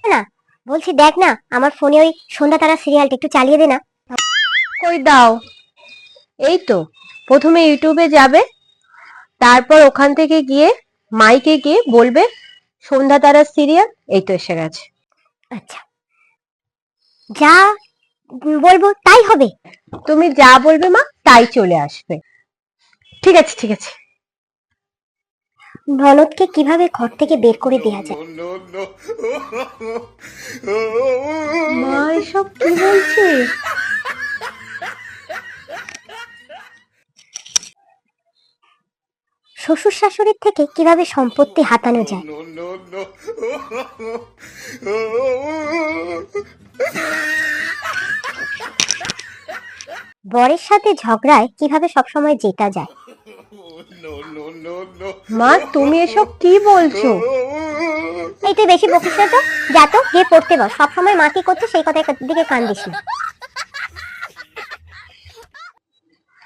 না, বলছি দেখ না আমার ফোনে ওই সন্ধ্যা তারা সিরিয়ালটা একটু চালিয়ে দে না। কই দাও। এই তো, প্রথমে ইউটিউবে যাবে, তারপর ওখান থেকে গিয়ে মাইকে গিয়ে বলবে সন্ধ্যা তারা সিরিয়াল। এই তো এসে গেছে। আচ্ছা, যা বলবো তাই হবে। তুমি যা বলবে মা তাই চলে আসবে। ঠিক আছে ঠিক আছে। ননদকে কিভাবে ঘর থেকে বের করে দেয়া যায়? মা এসব কি বলছে? শ্বশুর শাশুড়ির থেকে কিভাবে সম্পত্তি হাতানো যায়? বরের সাথে ঝগড়ায় কিভাবে সবসময় জেতা যায়? মা তুমি এসব কি বলছো? এই তুই বেশি বকিস না তো, যা তো গিয়ে পড়তে বস, সবসময় মা কি করছে সেই কথার দিকে কান দিস না।